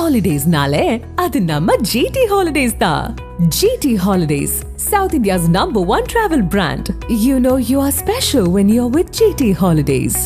Holidays-nale, adu namma GT Holidays da. GT Holidays, South India's #1 travel brand. You know you are special when you're with GT Holidays.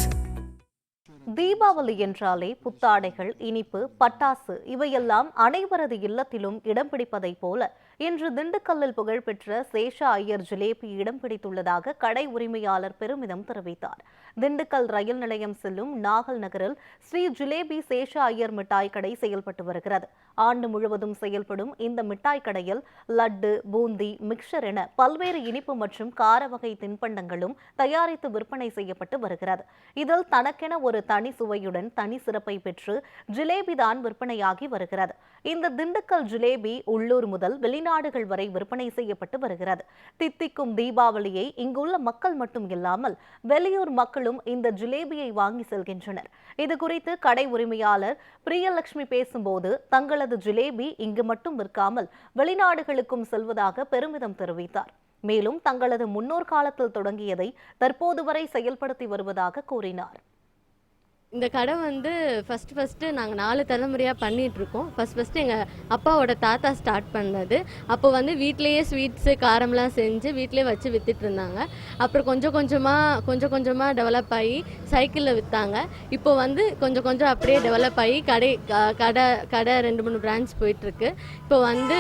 Deepavali என்றாலே புத்தாடைகள், இனிப்பு, பட்டாசு இவையெல்லாம் அனைவரது இல்லத்திலும் இடம் பிடிப்பதைப் போல இன்று திண்டுக்கல்லில் புகழ்பெற்ற சேஷா ஐயர் ஜிலேபி இடம் பிடித்துள்ளதாக கடை உரிமையாளர் பெருமிதம் தெரிவித்தார். திண்டுக்கல் ரயில் நிலையம் செல்லும் நாகல் நகரில் ஸ்ரீ ஜிலேபி சேஷா ஐயர் மிட்டாய் கடை செயல்பட்டு வருகிறது. ஆண்டு முழுவதும் செயல்படும் இந்த மிட்டாய் கடையில் லட்டு, பூந்தி, மிக்சர் என பல்வேறு இனிப்பு மற்றும் கார வகை தின்பண்டங்களும் தயாரித்து விற்பனை செய்யப்பட்டு வருகிறது. இதில் தனக்கென ஒரு தனி சுவையுடன் தனி சிறப்பை பெற்று ஜிலேபி தான் விற்பனையாகி வருகிறது. இந்த திண்டுக்கல் ஜிலேபி உள்ளூர் முதல் வெளிநாடுகள் வரை விற்பனை செய்யப்பட்டு வருகிறது. தித்திக்கும் தீபாவளியை இங்குள்ள மக்கள் மட்டும் இல்லாமல் வெளியூர் மக்களும் இந்த ஜிலேபியை வாங்கி செல்கின்றனர். இது குறித்து கடை உரிமையாளர் பிரியலட்சுமி பேசும்போது, தங்களது ஜிலேபி இங்கு மட்டும் விற்காமல் வெளிநாடுகளுக்கும் செல்வதாக பெருமிதம் தெரிவித்தார். மேலும் தங்களது முன்னோர் காலத்தில் தொடங்கியதை தற்போது வரை செயல்படுத்தி வருவதாக கூறினார். இந்த கடை வந்து ஃபஸ்ட்டு நாங்கள் 4 தலைமுறையாக பண்ணிகிட்ருக்கோம். ஃபஸ்ட்டு எங்கள் அப்பாவோட தாத்தா ஸ்டார்ட் பண்ணது. அப்போ வந்து வீட்டிலேயே ஸ்வீட்ஸு, காரம்லாம் செஞ்சு வீட்டிலே வச்சு விற்றுட்டு இருந்தாங்க. அப்புறம் கொஞ்சம் கொஞ்சமாக டெவலப் ஆகி சைக்கிளில் விற்றாங்க. இப்போ வந்து கொஞ்சம் அப்படியே டெவலப் ஆகி கடை 2-3 பிரான்ச் போயிட்டுருக்கு. இப்போ வந்து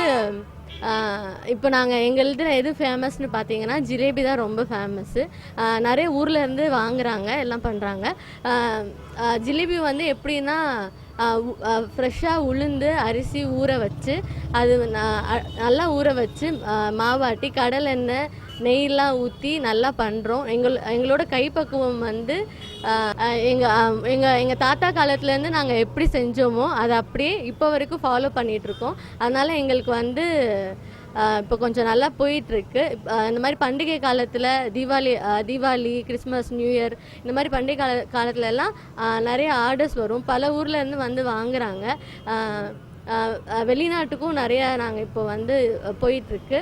இப்போ நாங்கள் எங்கள்கிட்ட எது ஃபேமஸ்னு பார்த்தீங்கன்னா ஜிலேபி தான் ரொம்ப ஃபேமஸ்ஸு. நிறைய ஊர்லேருந்து வாங்குகிறாங்க, எல்லாம் பண்ணுறாங்க. ஜிலேபி வந்து எப்படின்னா ஃப்ரெஷ்ஷாக உளுந்து அரிசி ஊற வச்சு அது நல்லா ஊற வச்சு மாவாட்டி கடல் எண்ணெய் நெய்லாம் ஊற்றி நல்லா பண்ணுறோம். எங்களோட கைப்பக்குவம் வந்து எங்கள் தாத்தா காலத்துலேருந்து நாங்கள் எப்படி செஞ்சோமோ அதை அப்படியே இப்போ வரைக்கும் ஃபாலோ பண்ணிகிட்ருக்கோம். அதனால் எங்களுக்கு வந்து இப்போ கொஞ்சம் நல்லா போயிட்டுருக்கு. இந்த மாதிரி பண்டிகை காலத்தில் தீபாவளி, கிறிஸ்மஸ், நியூ இயர் இந்த மாதிரி பண்டிகை காலத்துலலாம் நிறைய ஆர்டர்ஸ் வரும். பல ஊர்லேருந்து வந்து வாங்குகிறாங்க. வெளிநாட்டுக்கும் நிறையா நாங்கள் இப்போ வந்து போயிட்டுருக்கு.